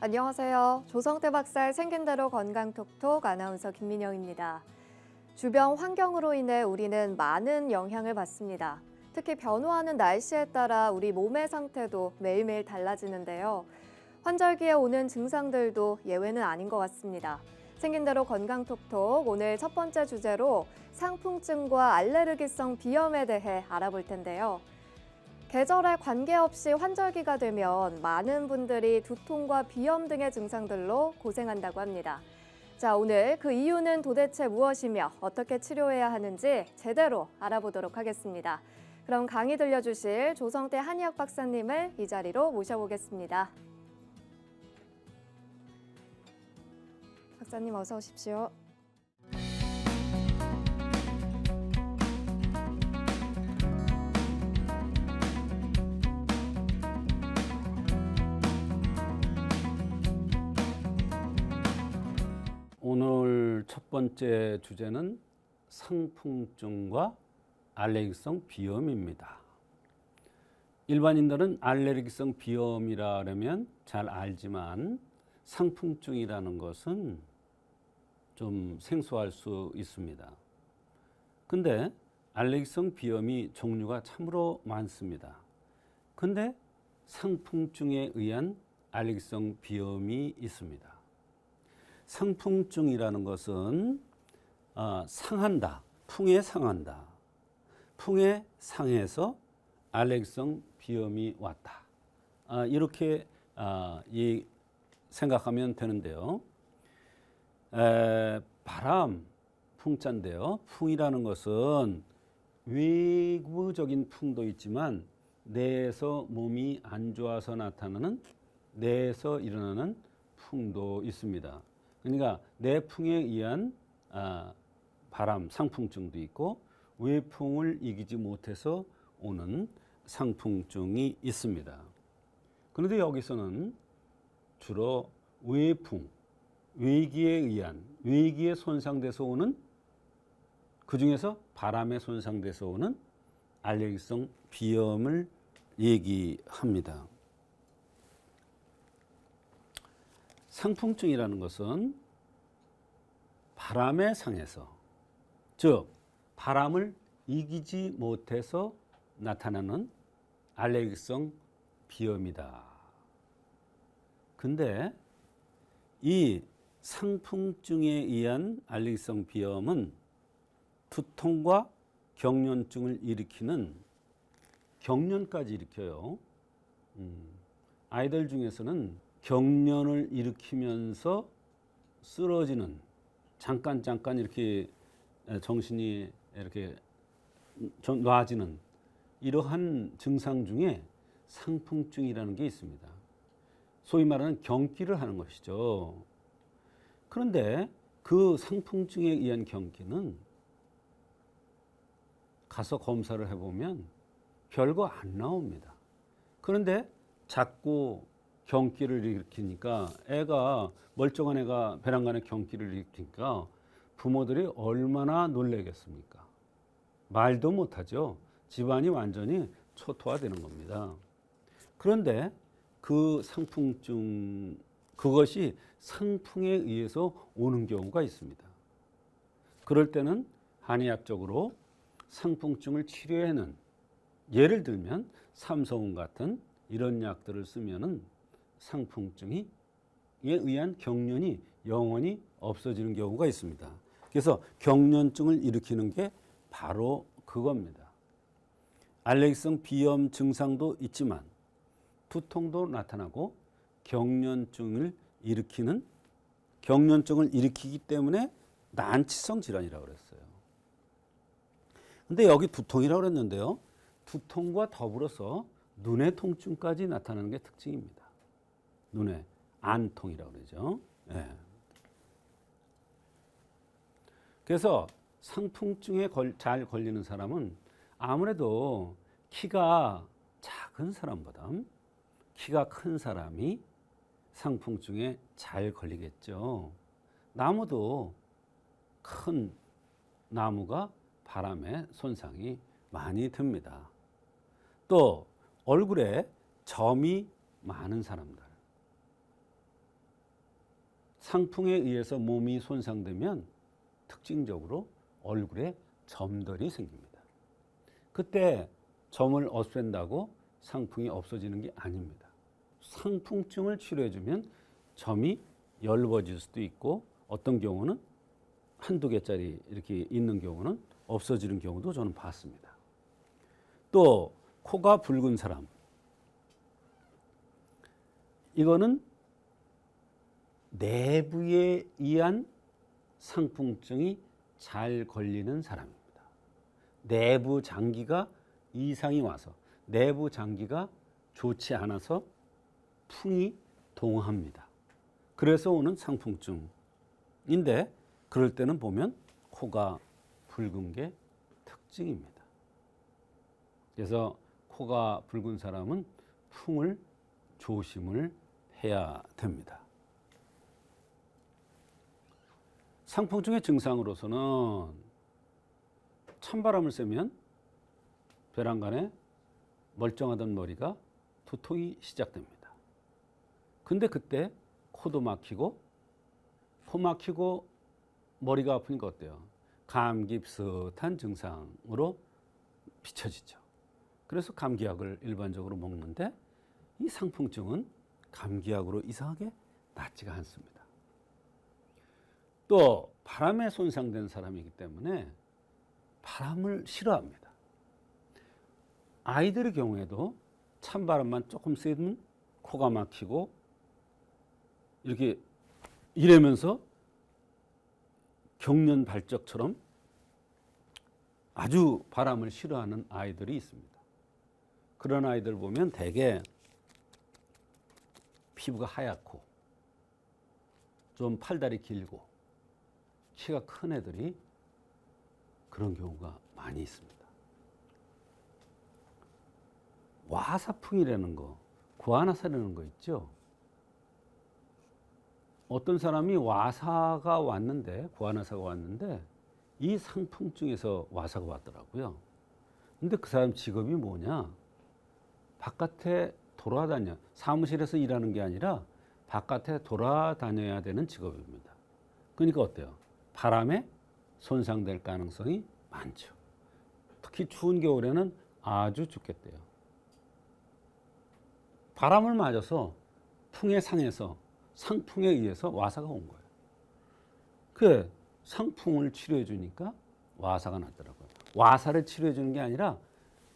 안녕하세요. 조성태 박사의 생긴 대로 건강톡톡 아나운서 김민영입니다. 주변 환경으로 인해 우리는 많은 영향을 받습니다. 특히 변화하는 날씨에 따라 우리 몸의 상태도 매일매일 달라지는데요. 환절기에 오는 증상들도 예외는 아닌 것 같습니다. 생긴 대로 건강톡톡 오늘 첫 번째 주제로 상풍증과 알레르기성 비염에 대해 알아볼 텐데요. 계절에 관계없이 환절기가 되면 많은 분들이 두통과 비염 등의 증상들로 고생한다고 합니다. 자, 오늘 그 이유는 도대체 무엇이며 어떻게 치료해야 하는지 제대로 알아보도록 하겠습니다. 그럼 강의 들려주실 조성태 한의학 박사님을 이 자리로 모셔보겠습니다. 박사님 어서 오십시오. 오늘 첫 번째 주제는 상풍증과 알레르기성 비염입니다. 일반인들은 알레르기성 비염이라 하면 잘 알지만 상풍증이라는 것은 좀 생소할 수 있습니다. 근데 알레르기성 비염이 종류가 참으로 많습니다. 근데 상풍증에 의한 알레르기성 비염이 있습니다. 상풍증이라는 것은 상한다, 풍에 상한다. 풍에 상해서 알레르기성 비염이 왔다. 이렇게 생각하면 되는데요. 바람, 풍자인데요. 풍이라는 것은 외부적인 풍도 있지만 내에서 몸이 안 좋아서 나타나는 내에서 일어나는 풍도 있습니다. 그러니까 내풍에 의한 바람, 상풍증도 있고 외풍을 이기지 못해서 오는 상풍증이 있습니다. 그런데 여기서는 주로 외풍, 외기에 의한, 외기에 손상돼서 오는, 그 중에서 바람에 손상돼서 오는 알레르기성 비염을 얘기합니다. 상풍증이라는 것은 바람에 상해서, 즉 바람을 이기지 못해서 나타나는 알레르기성 비염이다. 근데 이 상풍증에 의한 알레르기성 비염은 두통과 경련증을 일으키는, 경련까지 일으켜요. 아이들 중에서는 경련을 일으키면서 쓰러지는, 잠깐 이렇게 정신이 이렇게 좀 놔지는 이러한 증상 중에 상풍증이라는 게 있습니다. 소위 말하는 경기를 하는 것이죠. 그런데 그 상풍증에 의한 경기는 가서 검사를 해보면 별거 안 나옵니다. 그런데 자꾸 경기를 일으키니까, 애가 멀쩡한 애가 배란간에 경기를 일으키니까 부모들이 얼마나 놀라겠습니까? 말도 못하죠. 집안이 완전히 초토화되는 겁니다. 그런데 그 상풍증, 그것이 상풍에 의해서 오는 경우가 있습니다. 그럴 때는 한의학적으로 상풍증을 치료하는, 예를 들면 삼성운 같은 이런 약들을 쓰면은 상풍증에 의한 경련이 영원히 없어지는 경우가 있습니다. 그래서 경련증을 일으키는 게 바로 그겁니다. 알레르기성 비염 증상도 있지만 두통도 나타나고 경련증을 일으키기 때문에 난치성 질환이라고 그랬어요. 근데 여기 두통이라고 그랬는데요. 두통과 더불어서 눈의 통증까지 나타나는 게 특징입니다. 눈의 안통이라고 그러죠. 네. 그래서 상풍증에 잘 걸리는 사람은 아무래도 키가 작은 사람보다 키가 큰 사람이 상풍증에 잘 걸리겠죠. 나무도, 큰 나무가 바람에 손상이 많이 듭니다. 또 얼굴에 점이 많은 사람들, 상풍에 의해서 몸이 손상되면 특징적으로 얼굴에 점들이 생깁니다. 그때 점을 없앤다고 상풍이 없어지는 게 아닙니다. 상풍증을 치료해주면 점이 엷어질 수도 있고 어떤 경우는 한두 개짜리 이렇게 있는 경우는 없어지는 경우도 저는 봤습니다. 또 코가 붉은 사람, 이거는 내부에 의한 상풍증이 잘 걸리는 사람입니다. 내부 장기가 이상이 와서 내부 장기가 좋지 않아서 풍이 동합니다. 그래서 오는 상풍증인데 그럴 때는 보면 코가 붉은 게 특징입니다. 그래서 코가 붉은 사람은 풍을 조심을 해야 됩니다. 상풍증의 증상으로서는 찬바람을 쐬면 벼랑간에 멀쩡하던 머리가 두통이 시작됩니다. 근데 그때 코도 막히고 코 막히고 머리가 아프니까 어때요? 감기 비슷한 증상으로 비춰지죠. 그래서 감기약을 일반적으로 먹는데 이 상풍증은 감기약으로 이상하게 낫지가 않습니다. 또 바람에 손상된 사람이기 때문에 바람을 싫어합니다. 아이들의 경우에도 찬바람만 조금 쐬면 코가 막히고 이렇게 이러면서 경련 발작처럼 아주 바람을 싫어하는 아이들이 있습니다. 그런 아이들 보면 대개 피부가 하얗고 좀 팔다리 길고 키가 큰 애들이 그런 경우가 많이 있습니다. 와사풍이라는 거, 구안화사라는 거 있죠. 어떤 사람이 와사가 왔는데, 구안화사가 왔는데 이 상풍증에서 와사가 왔더라고요. 근데 그 사람 직업이 뭐냐? 바깥에 돌아다녀, 사무실에서 일하는 게 아니라 바깥에 돌아다녀야 되는 직업입니다. 그러니까 어때요? 바람에 손상될 가능성이 많죠. 특히 추운 겨울에는 아주 죽겠대요. 바람을 맞아서 풍에 상해서 상풍에 의해서 와사가 온 거예요. 그 상풍을 치료해 주니까 와사가 났더라고요. 와사를 치료해 주는 게 아니라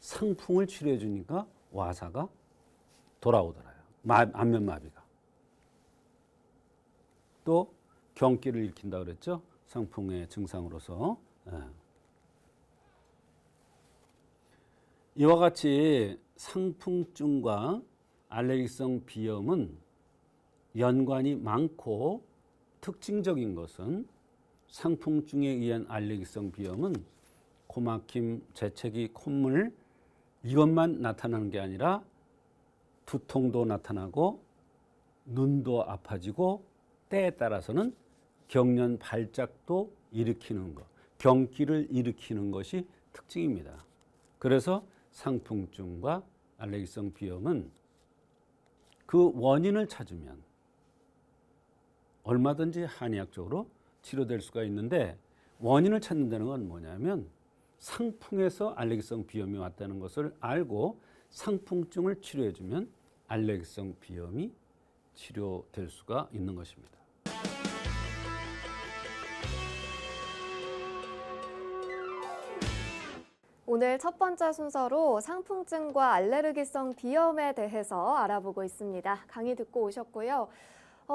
상풍을 치료해 주니까 와사가 돌아오더라고요. 안면마비가. 또 경기를 일으킨다 그랬죠. 상풍의 증상으로서. 이와 같이 상풍증과 알레르기성 비염은 연관이 많고 특징적인 것은 상풍증에 의한 알레르기성 비염은 코막힘, 재채기, 콧물 이것만 나타나는 게 아니라 두통도 나타나고 눈도 아파지고 때에 따라서는 경련 발작도 일으키는 것, 경기를 일으키는 것이 특징입니다. 그래서 상풍증과 알레르기성 비염은 그 원인을 찾으면 얼마든지 한의학적으로 치료될 수가 있는데 원인을 찾는다는 건 뭐냐면 상풍에서 알레르기성 비염이 왔다는 것을 알고 상풍증을 치료해주면 알레르기성 비염이 치료될 수가 있는 것입니다. 오늘 첫 번째 순서로 상풍증과 알레르기성 비염에 대해서 알아보고 있습니다. 강의 듣고 오셨고요.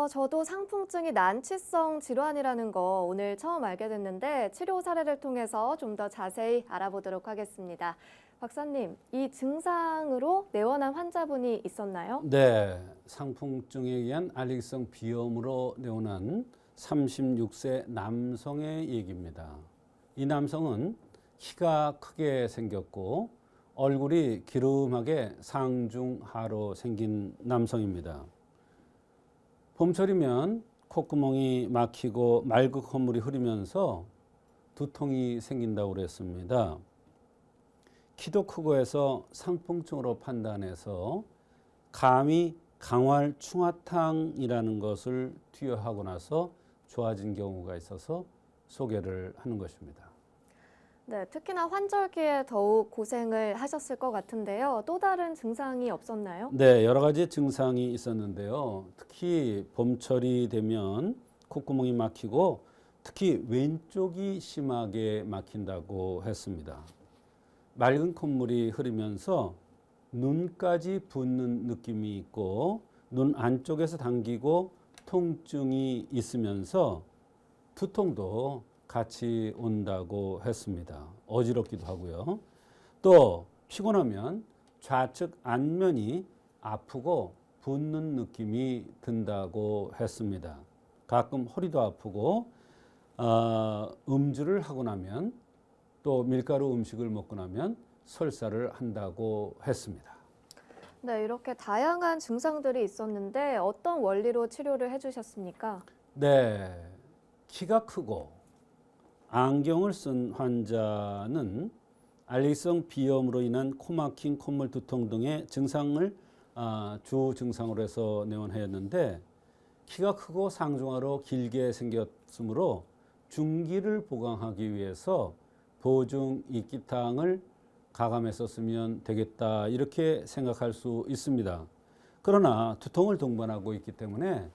저도 상풍증이 난치성 질환이라는 거 오늘 처음 알게 됐는데 치료 사례를 통해서 좀 더 자세히 알아보도록 하겠습니다. 박사님, 이 증상으로 내원한 환자분이 있었나요? 네, 상풍증에 의한 알레르기성 비염으로 내원한 36세 남성의 얘기입니다. 이 남성은 키가 크게 생겼고 얼굴이 기름하게 상중하로 생긴 남성입니다. 봄철이면 콧구멍이 막히고 맑은 콧물이 흐르면서 두통이 생긴다고 그랬습니다. 키도 크고 해서 상풍증으로 판단해서 감히 강활충화탕이라는 것을 투여하고 나서 좋아진 경우가 있어서 소개를 하는 것입니다. 네, 특히나 환절기에 더욱 고생을 하셨을 것 같은데요. 또 다른 증상이 없었나요? 네, 여러 가지 증상이 있었는데요. 특히 봄철이 되면 콧구멍이 막히고 특히 왼쪽이 심하게 막힌다고 했습니다. 맑은 콧물이 흐르면서 눈까지 붓는 느낌이 있고 눈 안쪽에서 당기고 통증이 있으면서 두통도 같이 온다고 했습니다. 어지럽기도 하고요. 또 피곤하면 좌측 안면이 아프고 붓는 느낌이 든다고 했습니다. 가끔 허리도 아프고 음주를 하고 나면 또 밀가루 음식을 먹고 나면 설사를 한다고 했습니다. 네, 이렇게 다양한 증상들이 있었는데 어떤 원리로 치료를 해주셨습니까? 네, 키가 크고 안경을 쓴 환자는 알레르기성 비염으로 인한 코막힘, 콧물 두통 등의 증상을 주 증상으로 해서 내원하였는데 키가 크고 상중하로 길게 생겼으므로 중기를 보강하기 위해서 보중 이끼탕을 가감해서 쓰면 되겠다 이렇게 생각할 수 있습니다. 그러나 두통을 동반하고 있기 때문에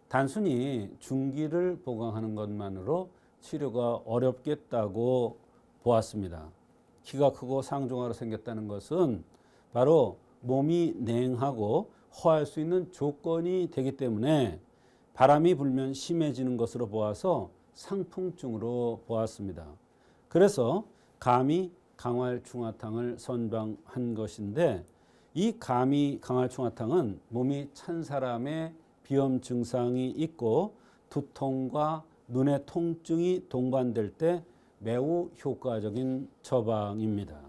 단순히 중기를 보강하는 것만으로 치료가 어렵겠다고 보았습니다. 키가 크고 상중하로 생겼다는 것은 바로 몸이 냉하고 허할 수 있는 조건이 되기 때문에 바람이 불면 심해지는 것으로 보아서 상풍증으로 보았습니다. 그래서 감히 강활충화탕을 선방한 것인데 이 감히 강활충화탕은 몸이 찬 사람의 비염 증상이 있고 두통과 눈의 통증이 동반될 때 매우 효과적인 처방입니다.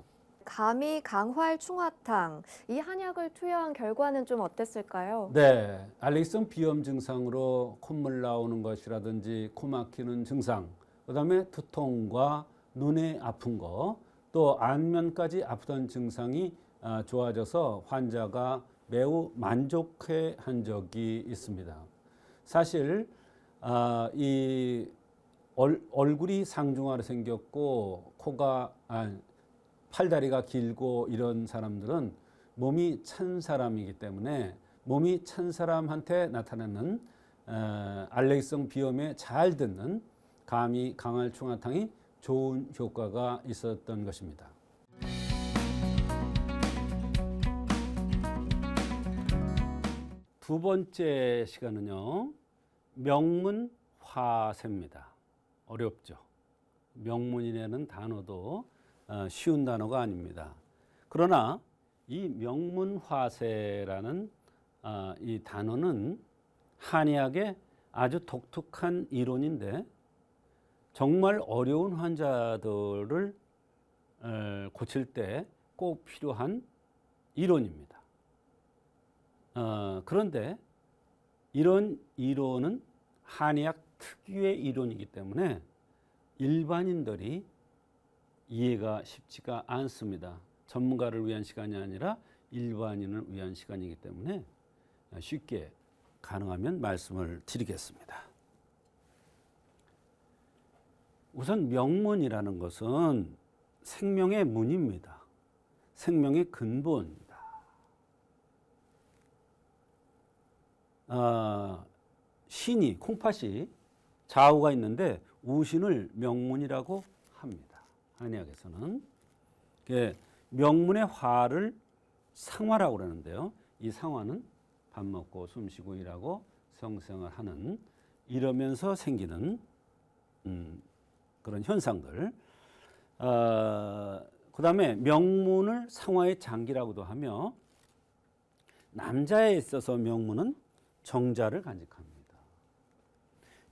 감히 강활충화탕, 이 한약을 투여한 결과는 좀 어땠을까요? 네, 알레르기성 비염 증상으로 콧물 나오는 것이라든지 코 막히는 증상, 그다음에 두통과 눈에 아픈 거, 또 안면까지 아프던 증상이 좋아져서 환자가 매우 만족해 한 적이 있습니다. 사실 이 얼굴이 상중하로 생겼고 코가 팔다리가 길고 이런 사람들은 몸이 찬 사람이기 때문에 몸이 찬 사람한테 나타나는 알레르기성 비염에 잘 듣는 감히 강활충화탕이 좋은 효과가 있었던 것입니다. 두 번째 시간은요, 명문화세입니다. 어렵죠. 명문이라는 단어도 쉬운 단어가 아닙니다. 그러나 이 명문화세라는 이 단어는 한의학의 아주 독특한 이론인데 정말 어려운 환자들을 고칠 때 꼭 필요한 이론입니다. 그런데 이런 이론은 한의학 특유의 이론이기 때문에 일반인들이 이해가 쉽지가 않습니다. 전문가를 위한 시간이 아니라 일반인을 위한 시간이기 때문에 쉽게 가능하면 말씀을 드리겠습니다. 우선 명문이라는 것은 생명의 문입니다. 생명의 근본입니다. 신이 콩팥이 좌우가 있는데 우신을 명문이라고 합니다. 한의학에서는 명문의 화를 상화라고 그러는데요. 이 상화는 밥 먹고 숨 쉬고 일하고 성생활하는 이러면서 생기는 그런 현상들. 그다음에 명문을 상화의 장기라고도 하며 남자에 있어서 명문은 정자를 간직합니다.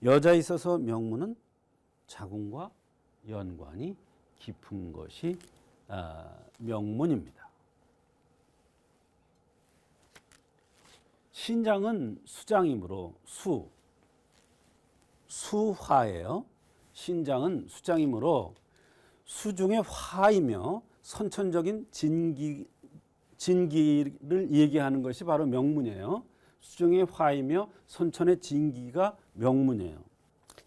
여자에 있어서 명문은 자궁과 연관이 깊은 것이 명문입니다. 신장은 수장이므로 수화예요. 신장은 수장이므로 수중의 화이며 선천적인 진기를 얘기하는 것이 바로 명문이에요. 수정의 화이며 선천의 진기가 명문이에요.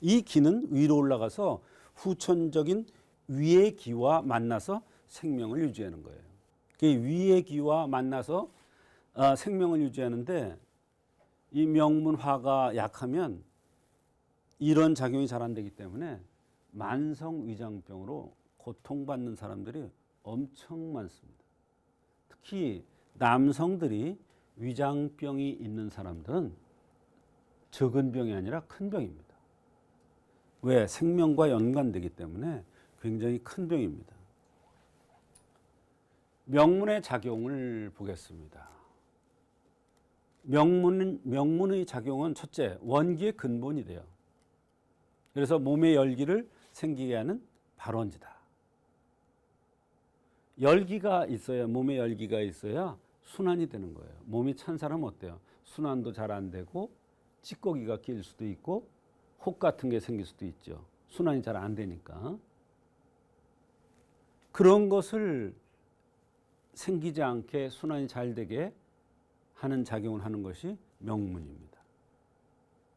이 기는 위로 올라가서 후천적인 위의 기와 만나서 생명을 유지하는 거예요. 그 위의 기와 만나서 생명을 유지하는데 이 명문화가 약하면 이런 작용이 잘 안 되기 때문에 만성 위장병으로 고통받는 사람들이 엄청 많습니다. 특히 남성들이 위장병이 있는 사람들은 적은 병이 아니라 큰 병입니다. 왜? 생명과 연관되기 때문에 굉장히 큰 병입니다. 명문의 작용을 보겠습니다. 명문의 작용은 첫째, 원기의 근본이 돼요. 그래서 몸의 열기를 생기게 하는 발원지다. 열기가 있어야, 몸에 열기가 있어야 순환이 되는 거예요. 몸이 찬 사람은 어때요? 순환도 잘 안 되고 찌꺼기가 낄 수도 있고 혹 같은 게 생길 수도 있죠. 순환이 잘 안 되니까. 그런 것을 생기지 않게 순환이 잘 되게 하는 작용을 하는 것이 명문입니다.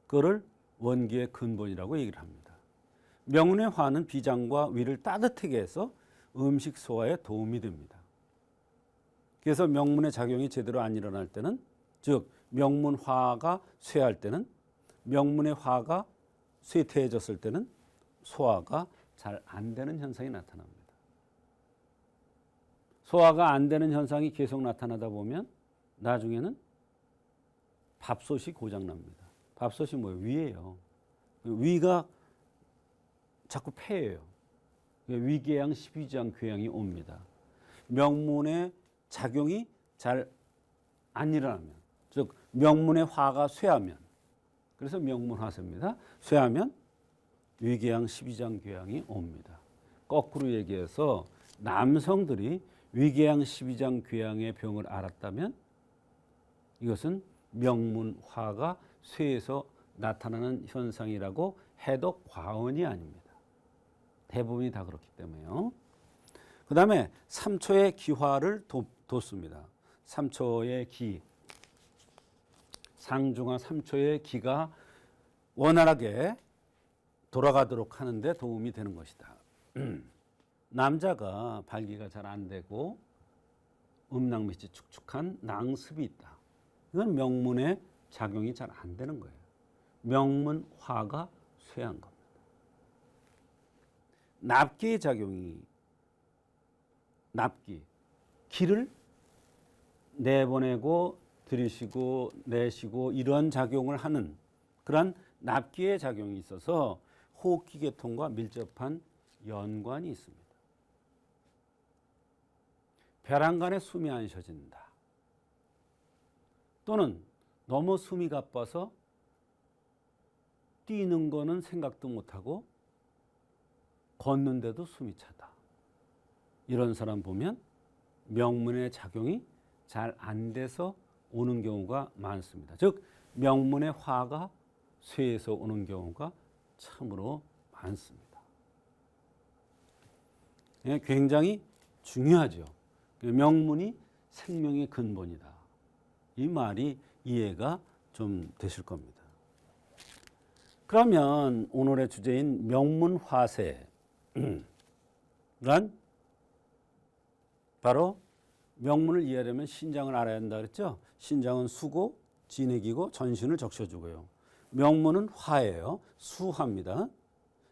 그거를 원기의 근본이라고 얘기를 합니다. 명문의 화는 비장과 위를 따뜻하게 해서 음식 소화에 도움이 됩니다. 그래서 명문의 작용이 제대로 안 일어날 때는, 즉 명문화가 쇠할 때는, 명문의 화가 쇠퇴해졌을 때는 소화가 잘 안 되는 현상이 나타납니다. 소화가 안 되는 현상이 계속 나타나다 보면 나중에는 밥솥이 고장납니다. 밥솥이 뭐예요? 위예요. 위가 자꾸 폐예요. 위궤양, 십이지장 궤양이 옵니다. 명문의 작용이 잘 안 일어나면, 즉 명문의 화가 쇠하면, 그래서 명문화세입니다. 쇠하면 위궤양, 십이지장 궤양이 옵니다. 거꾸로 얘기해서 남성들이 위궤양, 십이지장 궤양의 병을 앓았다면 이것은 명문화가 쇠에서 나타나는 현상이라고 해도 과언이 아닙니다. 대부분이 다 그렇기 때문에요. 그 다음에 3초의 기화를 돋습니다. 3초의 기, 상중하 3초의 기가 원활하게 돌아가도록 하는데 도움이 되는 것이다. 남자가 발기가 잘 안 되고 음낭밑이 축축한 낭습이 있다. 이건 명문의 작용이 잘 안 되는 거예요. 명문화가 쇠한 겁니다. 납기의 작용이, 납기, 기를 내보내고 들이쉬고 내쉬고 이런 작용을 하는 그런 납기의 작용이 있어서 호흡기 계통과 밀접한 연관이 있습니다. 벼랑간에 숨이 안 쉬어진다. 또는 너무 숨이 가빠서 뛰는 거는 생각도 못하고 걷는데도 숨이 차다. 이런 사람 보면 명문의 작용이 잘 안 돼서 오는 경우가 많습니다. 즉 명문의 화가 쇠에서 오는 경우가 참으로 많습니다. 굉장히 중요하죠. 명문이 생명의 근본이다. 이 말이 이해가 좀 되실 겁니다. 그러면 오늘의 주제인 명문화세 란 바로 명문을 이해하려면 신장을 알아야 한다 그랬죠. 신장은 수고, 진액이고 전신을 적셔주고요. 명문은 화예요. 수화입니다.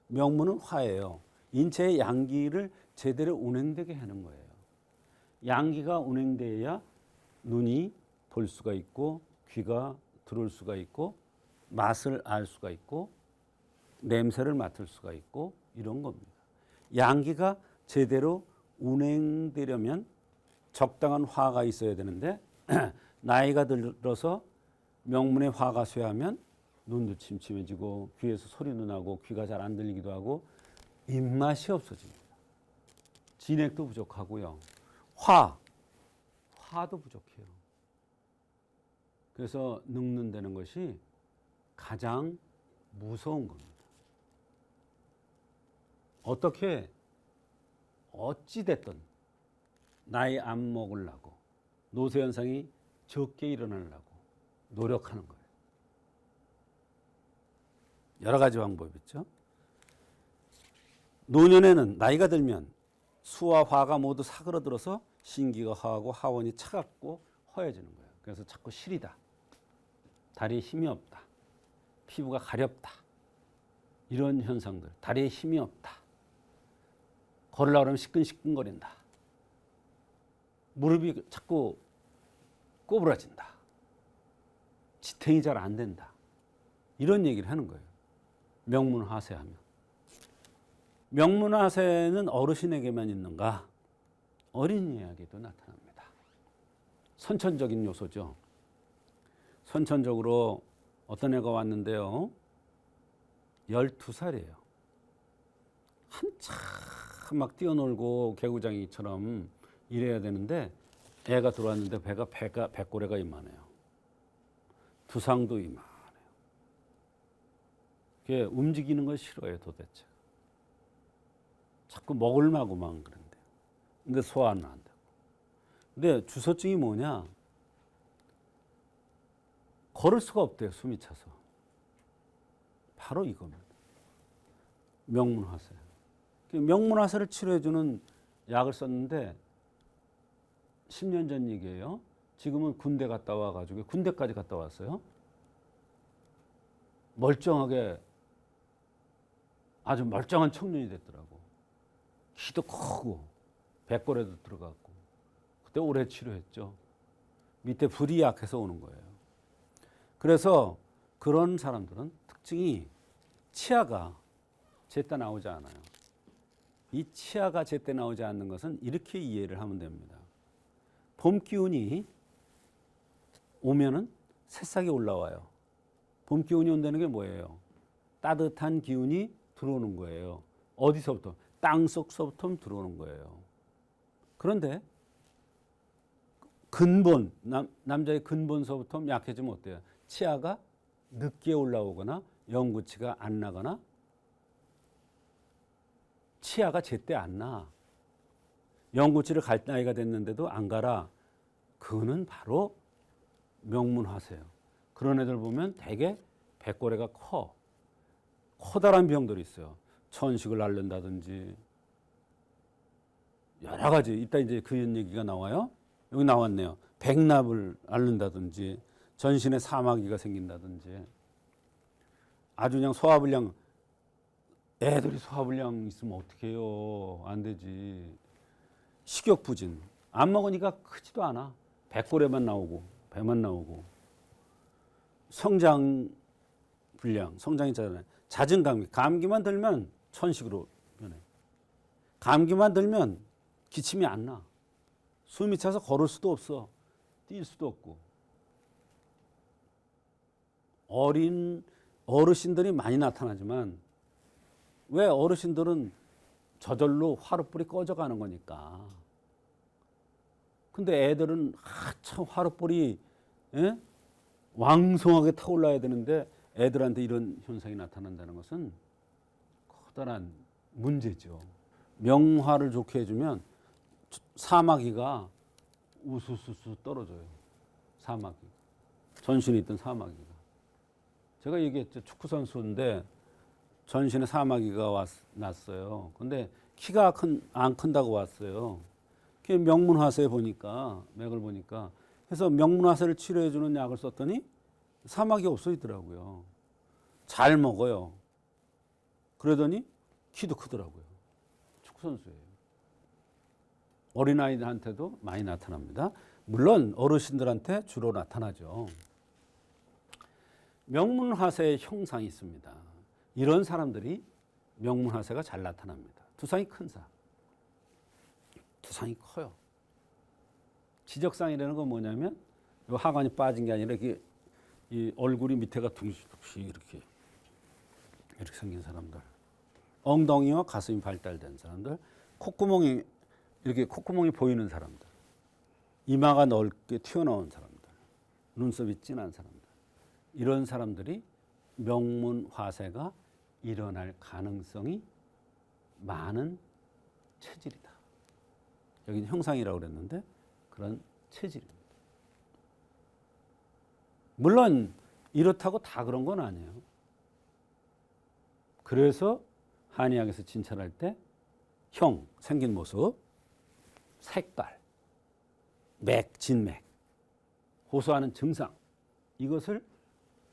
명문은 화예요. 인체의 양기를 제대로 운행되게 하는 거예요. 양기가 운행돼야 눈이 볼 수가 있고 귀가 들을 수가 있고 맛을 알 수가 있고 냄새를 맡을 수가 있고 이런 겁니다. 양기가 제대로 운행되려면 적당한 화가 있어야 되는데 나이가 들어서 명문의 화가 쇠하면 눈도 침침해지고 귀에서 소리도 나고 귀가 잘 안 들리기도 하고 입맛이 없어집니다. 진액도 부족하고요. 화도 부족해요. 그래서 늙는다는 것이 가장 무서운 겁니다. 어찌 됐든 나이 안 먹으려고 노쇠 현상이 적게 일어나려고 노력하는 거예요. 여러 가지 방법이 있죠. 노년에는 나이가 들면 수와 화가 모두 사그러들어서 신기가 허하고 하원이 차갑고 허해지는 거예요. 그래서 자꾸 시리다. 다리에 힘이 없다. 피부가 가렵다. 이런 현상들. 다리에 힘이 없다. 걸으려고 하면 시끈시끈거린다. 무릎이 자꾸 꼬부라진다. 지탱이 잘 안 된다. 이런 얘기를 하는 거예요. 명문하세하면. 명문하세는 어르신에게만 있는가? 어린이에게도 나타납니다. 선천적인 요소죠. 선천적으로 어떤 애가 왔는데요. 12살이에요. 한참 막 뛰어놀고 개구장이처럼 이래야 되는데 애가 들어왔는데 배꼽래가 이만해요. 두상도 이만해요. 그게 움직이는 걸 싫어해요, 도대체. 자꾸 먹을마고만 그런데요. 근데 소화는 안 되고. 근데 주소증이 뭐냐? 걸을 수가 없대요, 숨이 차서. 바로 이겁니다. 명문하세. 명문하세를 치료해주는 약을 썼는데 10년 전 얘기예요. 지금은 군대 갔다 와가지고 군대까지 갔다 왔어요. 멀쩡하게 아주 멀쩡한 청년이 됐더라고. 키도 크고 백골에도 들어갔고. 그때 오래 치료했죠. 밑에 불이 약해서 오는 거예요. 그래서 그런 사람들은 특징이 치아가 제때 나오지 않아요. 이 치아가 제때 나오지 않는 것은 이렇게 이해를 하면 됩니다. 봄 기운이 오면은 새싹이 올라와요. 봄 기운이 온다는 게 뭐예요? 따뜻한 기운이 들어오는 거예요. 어디서부터? 땅속서부터 들어오는 거예요. 그런데 근본, 남자의 근본서부터 약해지면 어때요? 치아가 늦게 올라오거나 영구치가 안 나거나 치아가 제때 안 나. 영구치를 갈 나이가 됐는데도 안 가라. 그거는 바로 명문하세요. 그런 애들 보면 되게 백골애가 커. 커다란 병들이 있어요. 천식을 앓는다든지 여러 가지. 이따 이제 그 얘기가 나와요. 여기 나왔네요. 백납을 앓는다든지 전신에 사마귀가 생긴다든지 아주 그냥 소화불량. 애들이 소화불량 있으면 어떻게 해요? 안 되지. 식욕부진. 안 먹으니까 크지도 않아. 백골에만 나오고 배만 나오고. 성장불량. 성장이 잦아요. 잦은 감기. 감기만 들면 천식으로 변해. 감기만 들면 기침이 안 나. 숨이 차서 걸을 수도 없어. 뛸 수도 없고. 어르신들이 많이 나타나지만 왜 어르신들은 저절로 화롯불이 꺼져가는 거니까. 근데 애들은 한참 화롯불이 왕성하게 타올라야 되는데 애들한테 이런 현상이 나타난다는 것은 커다란 문제죠. 명화를 좋게 해주면 사마귀가 우수수수 떨어져요. 사마귀. 전신에 있던 사마귀가. 제가 얘기했죠. 축구선수인데 전신에 사마귀가 났어요. 근데 키가 안 큰다고 왔어요. 명문화세 보니까, 맥을 보니까. 그래서 명문화세를 치료해주는 약을 썼더니 사마귀가 없어지더라고요. 잘 먹어요. 그러더니 키도 크더라고요. 축구선수예요. 어린아이들한테도 많이 나타납니다. 물론 어르신들한테 주로 나타나죠. 명문화세의 형상이 있습니다. 이런 사람들이 명문화세가 잘 나타납니다. 두상이 큰 사람. 두상이 커요. 지적상이라는 건 뭐냐면 이 하관이 빠진 게 아니라 이렇게 이 얼굴이 밑에가 둥실둥실 이렇게 생긴 사람들. 엉덩이와 가슴이 발달된 사람들. 콧구멍이 이렇게 콧구멍이 보이는 사람들. 이마가 넓게 튀어나온 사람들. 눈썹이 진한 사람들. 이런 사람들이 명문화세가 일어날 가능성이 많은 체질이다. 여기는 형상이라고 그랬는데 그런 체질입니다. 물론 이렇다고 다 그런 건 아니에요. 그래서 한의학에서 진찰할 때 형, 생긴 모습, 색깔, 맥, 진맥, 호소하는 증상 이것을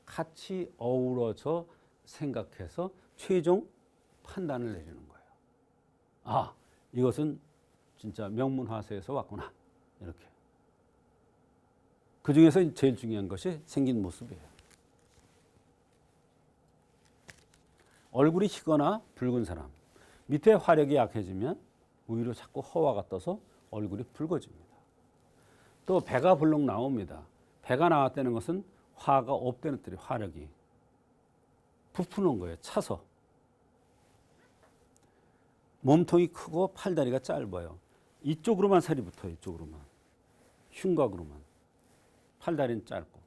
같이 어우러져 생각해서 최종 판단을 내리는 거예요. 아, 이것은 진짜 명문화세에서 왔구나. 이렇게. 그 중에서 제일 중요한 것이 생긴 모습이에요. 얼굴이 희거나 붉은 사람, 밑에 화력이 약해지면 위로 자꾸 허화가 떠서 얼굴이 붉어집니다. 또 배가 불룩 나옵니다. 배가 나왔다는 것은 화가 없다는 뜻이 화력이 부푸는 거예요. 차서. 몸통이 크고 팔다리가 짧아요. 이쪽으로만 살이 붙어요. 이쪽으로만. 흉곽으로만. 팔다리는 짧고.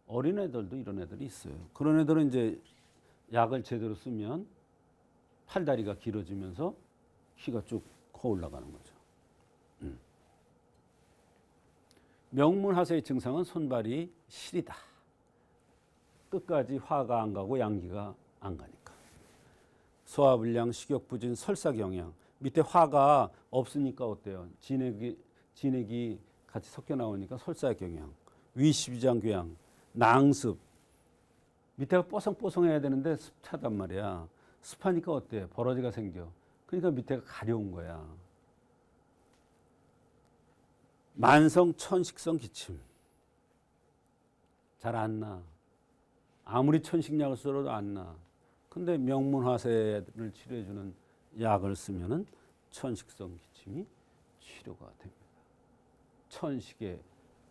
어린애들도 이런 애들이 있어요. 그런 애들은 이제 약을 제대로 쓰면 팔다리가 길어지면서 키가 쭉 커 올라가는 거죠. 명문하세의 증상은 손발이 시리다. 끝까지 화가 안 가고 양기가 안 가니까. 소화불량, 식욕부진, 설사경향. 밑에 화가 없으니까 어때요? 진액이 같이 섞여 나오니까 설사경향. 위시비장교양, 낭습. 밑에가 뽀송뽀송해야 되는데 습하단 말이야. 습하니까 어때? 버러지가 생겨. 그러니까 밑에가 가려운 거야. 만성 천식성 기침. 잘 안 나. 아무리 천식약을 써도 안 나. 근데 명문화세를 치료해주는 약을 쓰면은 천식성 기침이 치료가 됩니다.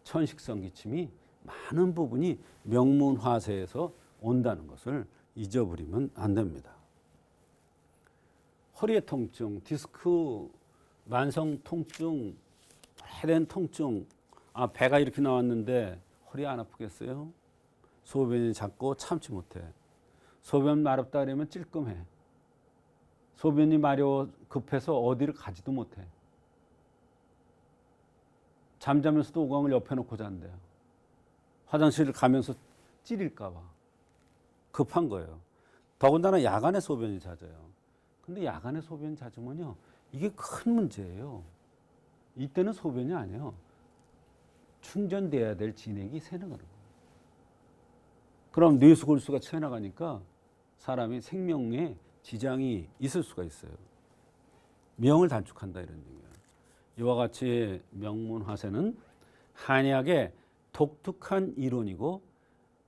천식성 기침이 많은 부분이 명문화세에서 온다는 것을 잊어버리면 안 됩니다. 허리의 통증, 디스크, 만성 통증, 오래된 통증, 배가 이렇게 나왔는데 허리 안 아프겠어요? 소변이 작고 참지 못해. 소변 마렵다 그러면 찔끔해. 소변이 마려워 급해서 어디를 가지도 못해. 잠자면서도 오광을 옆에 놓고 잔대요. 화장실을 가면서 찌릴까 봐. 급한 거예요. 더군다나 야간에 소변이 잦아요. 근데 야간에 소변이 잦으면요. 이게 큰 문제예요. 이때는 소변이 아니에요. 충전돼야 될 진액이 새는 거예요. 그럼 뇌수골수가 채나가니까 사람이 생명에 지장이 있을 수가 있어요. 명을 단축한다 이런 얘기예요. 이와 같이 명문화세는 한의학의 독특한 이론이고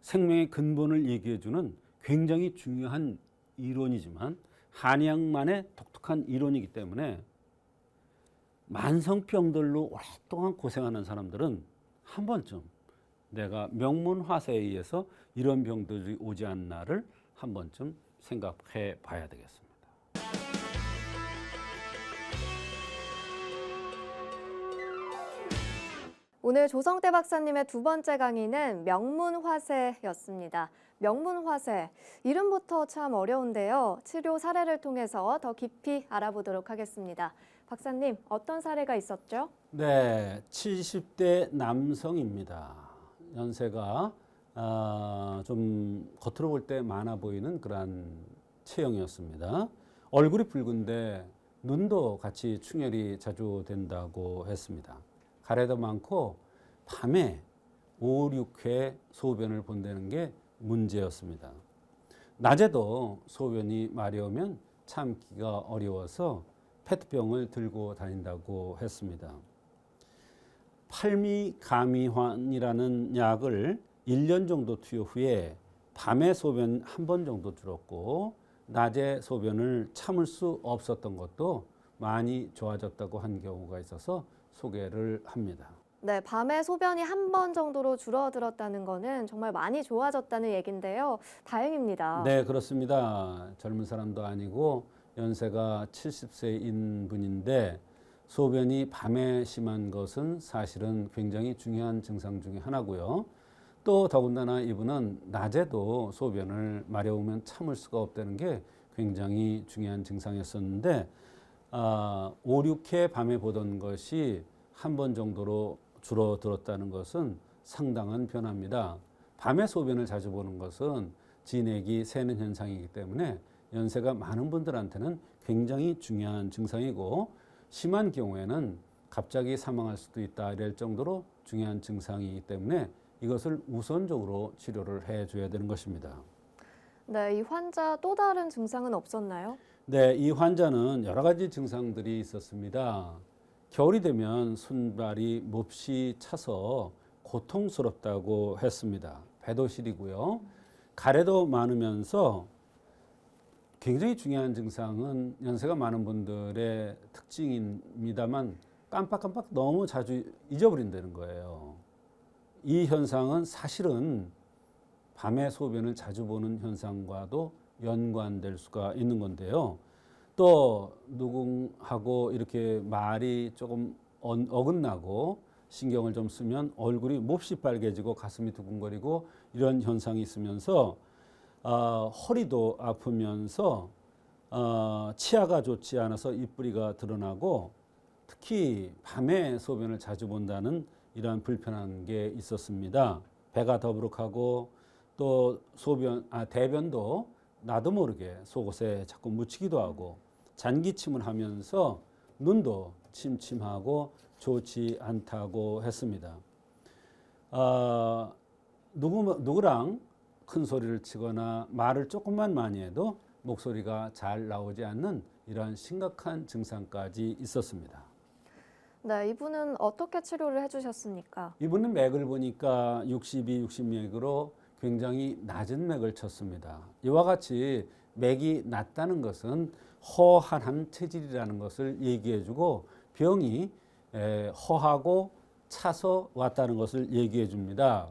생명의 근본을 얘기해주는 굉장히 중요한 이론이지만 한의학만의 독특한 이론이기 때문에 만성병들로 오랫동안 고생하는 사람들은 한 번쯤 내가 명문화세에 의해서 이런 병들이 오지 않나를 한 번쯤 생각해 봐야 되겠습니다. 오늘 조성태 박사님의 두 번째 강의는 명문화세였습니다. 명문화세, 이름부터 참 어려운데요. 치료 사례를 통해서 더 깊이 알아보도록 하겠습니다. 박사님, 어떤 사례가 있었죠? 네, 70대 남성입니다. 연세가 좀 겉으로 볼 때 많아 보이는 그러한 체형이었습니다. 얼굴이 붉은데 눈도 같이 충혈이 자주 된다고 했습니다. 가래도 많고 밤에 5, 6회 소변을 본다는 게 문제였습니다. 낮에도 소변이 마려우면 참기가 어려워서 페트병을 들고 다닌다고 했습니다. 팔미가미환이라는 약을 1년 정도 투여 후에 밤에 소변 한 번 정도 줄었고 낮에 소변을 참을 수 없었던 것도 많이 좋아졌다고 한 경우가 있어서 소개를 합니다. 네, 밤에 소변이 한 번 정도로 줄어들었다는 거는 정말 많이 좋아졌다는 얘기인데요. 다행입니다. 네, 그렇습니다. 젊은 사람도 아니고 연세가 70세인 분인데 소변이 밤에 심한 것은 사실은 굉장히 중요한 증상 중에 하나고요. 또 더군다나 이분은 낮에도 소변을 마려우면 참을 수가 없다는 게 굉장히 중요한 증상이었었는데 5, 6회 밤에 보던 것이 한 번 정도로 줄어들었다는 것은 상당한 변화입니다. 밤에 소변을 자주 보는 것은 진액이 새는 현상이기 때문에 연세가 많은 분들한테는 굉장히 중요한 증상이고 심한 경우에는 갑자기 사망할 수도 있다 이럴 정도로 중요한 증상이기 때문에 이것을 우선적으로 치료를 해줘야 되는 것입니다. 네, 이 환자 또 다른 증상은 없었나요? 네, 이 환자는 여러 가지 증상들이 있었습니다. 겨울이 되면 손발이 몹시 차서 고통스럽다고 했습니다. 배도 시리고요. 가래도 많으면서 굉장히 중요한 증상은 연세가 많은 분들의 특징입니다만 깜빡깜빡 너무 자주 잊어버린다는 거예요. 이 현상은 사실은 밤에 소변을 자주 보는 현상과도 연관될 수가 있는 건데요. 또 누구하고 이렇게 말이 조금 어긋나고 신경을 좀 쓰면 얼굴이 몹시 빨개지고 가슴이 두근거리고 이런 현상이 있으면서 허리도 아프면서 치아가 좋지 않아서 입뿌리가 드러나고 특히 밤에 소변을 자주 본다는 이러한 불편한 게 있었습니다. 배가 더부룩하고 또 대변도 나도 모르게 속옷에 자꾸 묻히기도 하고 잔기침을 하면서 눈도 침침하고 좋지 않다고 했습니다. 누구랑 큰 소리를 치거나 말을 조금만 많이 해도 목소리가 잘 나오지 않는 이러한 심각한 증상까지 있었습니다. 네, 이분은 어떻게 치료를 해주셨습니까? 이분은 맥을 보니까 62, 60맥으로 굉장히 낮은 맥을 쳤습니다. 이와 같이 맥이 낮다는 것은 허한한 체질이라는 것을 얘기해주고 병이 허하고 차서 왔다는 것을 얘기해 줍니다.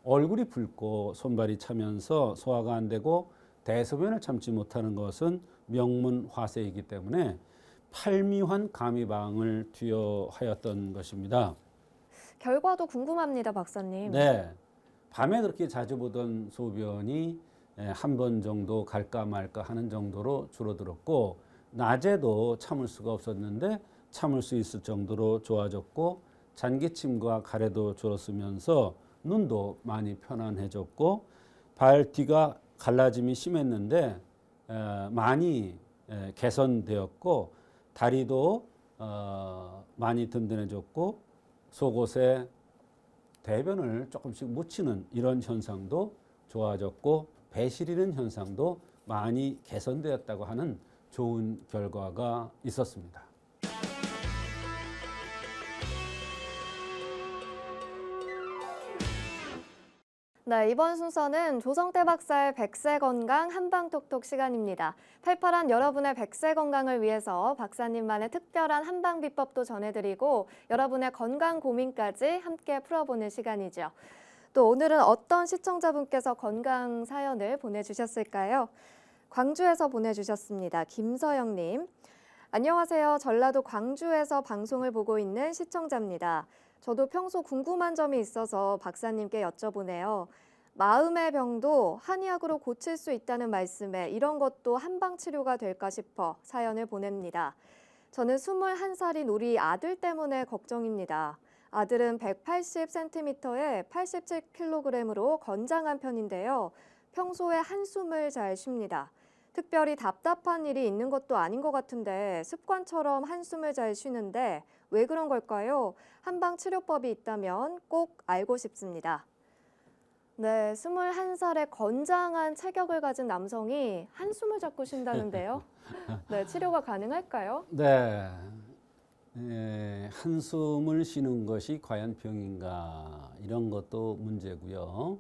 얼굴이 붉고 손발이 차면서 소화가 안 되고 대소변을 참지 못하는 것은 명문화세이기 때문에 팔미환 감이방을 투여하였던 것입니다. 결과도 궁금합니다, 박사님. 네, 밤에 그렇게 자주 보던 소변이 한 번 정도 갈까 말까 하는 정도로 줄어들었고 낮에도 참을 수가 없었는데 참을 수 있을 정도로 좋아졌고 잔기침과 가래도 줄었으면서 눈도 많이 편안해졌고 발 뒤가 갈라짐이 심했는데 많이 개선되었고 다리도 많이 든든해졌고 속옷에 대변을 조금씩 묻히는 이런 현상도 좋아졌고 배 시리는 현상도 많이 개선되었다고 하는 좋은 결과가 있었습니다. 네, 이번 순서는 조성태 박사의 백세 건강 한방톡톡 시간입니다. 팔팔한 여러분의 백세 건강을 위해서 박사님만의 특별한 한방 비법도 전해드리고 여러분의 건강 고민까지 함께 풀어보는 시간이죠. 또 오늘은 어떤 시청자분께서 건강 사연을 보내주셨을까요? 광주에서 보내주셨습니다. 김서영님. 안녕하세요. 전라도 광주에서 방송을 보고 있는 시청자입니다. 저도 평소 궁금한 점이 있어서 박사님께 여쭤보네요. 마음의 병도 한의학으로 고칠 수 있다는 말씀에 이런 것도 한방 치료가 될까 싶어 사연을 보냅니다. 저는 21살인 우리 아들 때문에 걱정입니다. 아들은 180cm에 87kg으로 건장한 편인데요. 평소에 한숨을 잘 쉽니다. 특별히 답답한 일이 있는 것도 아닌 것 같은데 습관처럼 한숨을 잘 쉬는데 왜 그런 걸까요? 한방 치료법이 있다면 꼭 알고 싶습니다. 네, 21살의 건장한 체격을 가진 남성이 한숨을 자꾸 쉰다는데요. 네, 치료가 가능할까요? 네, 한숨을 쉬는 것이 과연 병인가 이런 것도 문제고요.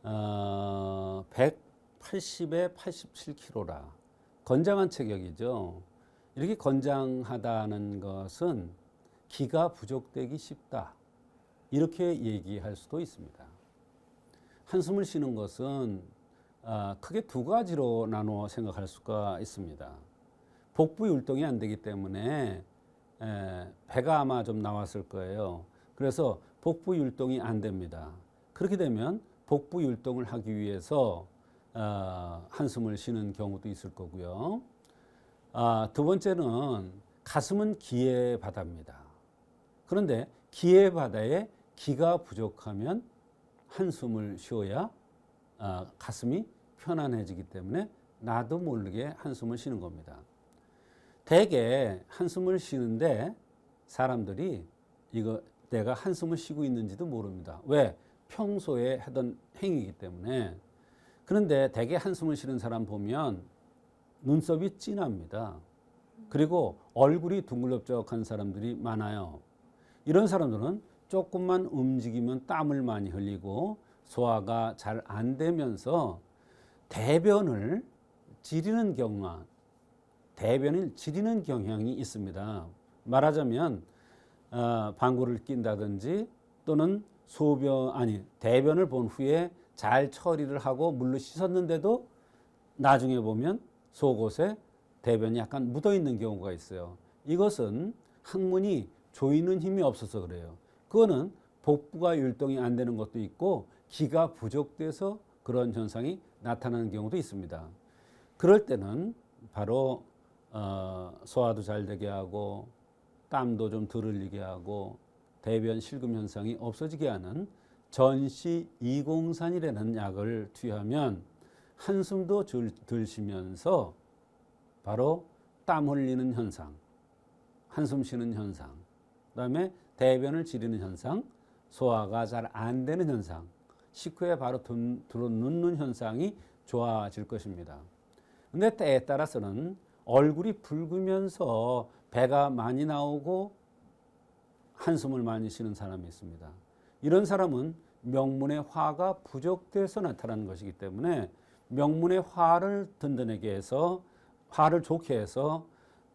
180에 87kg라 건장한 체격이죠. 이렇게 건장하다는 것은 기가 부족되기 쉽다 이렇게 얘기할 수도 있습니다. 한숨을 쉬는 것은 크게 두 가지로 나누어 생각할 수가 있습니다. 복부 율동이 안 되기 때문에 배가 아마 좀 나왔을 거예요. 그래서 복부 율동이 안 됩니다. 그렇게 되면 복부 율동을 하기 위해서 한숨을 쉬는 경우도 있을 거고요. 두 번째는 가슴은 기의 바다입니다. 그런데 기의 바다에 기가 부족하면 한숨을 쉬어야 가슴이 편안해지기 때문에 나도 모르게 한숨을 쉬는 겁니다. 대개 한숨을 쉬는데 사람들이 이거 내가 한숨을 쉬고 있는지도 모릅니다. 왜? 평소에 하던 행위이기 때문에. 그런데 대개 한숨을 쉬는 사람 보면 눈썹이 진합니다. 그리고 얼굴이 둥글럽적한 사람들이 많아요. 이런 사람들은 조금만 움직이면 땀을 많이 흘리고 소화가 잘 안 되면서 대변을 지리는 경향이 있습니다. 말하자면 방구를 낀다든지 또는 대변을 본 후에 잘 처리를 하고 물로 씻었는데도 나중에 보면 속옷에 대변이 약간 묻어 있는 경우가 있어요. 이것은 항문이 조이는 힘이 없어서 그래요. 그거는 복부가 율동이 안 되는 것도 있고 기가 부족돼서 그런 현상이 나타나는 경우도 있습니다. 그럴 때는 바로 소화도 잘 되게 하고 땀도 좀 덜 흘리게 하고 대변 실금 현상이 없어지게 하는 전시203이라는 약을 투여하면 한숨도 덜 쉬면서 바로 땀 흘리는 현상, 한숨 쉬는 현상, 그다음에 대변을 지리는 현상, 소화가 잘 안 되는 현상, 식후에 바로 들어 눕는 현상이 좋아질 것입니다. 근데 때에 따라서는 얼굴이 붉으면서 배가 많이 나오고 한숨을 많이 쉬는 사람이 있습니다. 이런 사람은 명문의 화가 부족돼서 나타나는 것이기 때문에 명문의 화를 든든하게 해서 화를 좋게 해서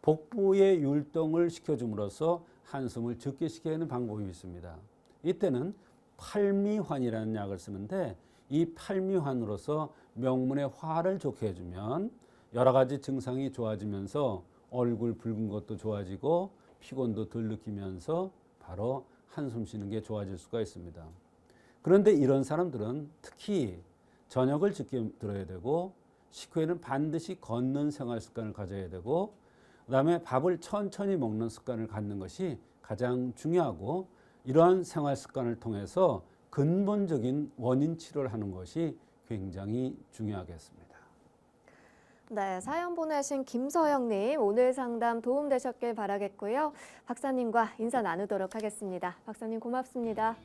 복부의 율동을 시켜줌으로써 한숨을 적게 시키게 하는 방법이 있습니다. 이때는 팔미환이라는 약을 쓰는데 이 팔미환으로서 명문의 화를 좋게 해주면 여러 가지 증상이 좋아지면서 얼굴 붉은 것도 좋아지고 피곤도 덜 느끼면서 바로 한숨 쉬는 게 좋아질 수가 있습니다. 그런데 이런 사람들은 특히 저녁을 적게 들어야 되고 식후에는 반드시 걷는 생활 습관을 가져야 되고 그다음에 밥을 천천히 먹는 습관을 갖는 것이 가장 중요하고 이러한 생활 습관을 통해서 근본적인 원인 치료를 하는 것이 굉장히 중요하겠습니다. 네, 사연 보내신 김서영님, 오늘 상담 도움되셨길 바라겠고요. 박사님과 인사 나누도록 하겠습니다. 박사님 고맙습니다.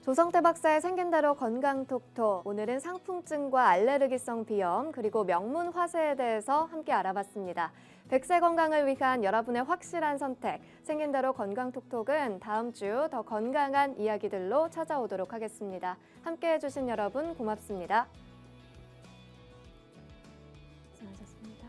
조성태 박사의 생긴 대로 건강톡톡. 오늘은 상풍증과 알레르기성 비염 그리고 명문 화세에 대해서 함께 알아봤습니다. 100세 건강을 위한 여러분의 확실한 선택. 생긴 대로 건강톡톡은 다음 주 더 건강한 이야기들로 찾아오도록 하겠습니다. 함께해 주신 여러분 고맙습니다. 수고하셨습니다.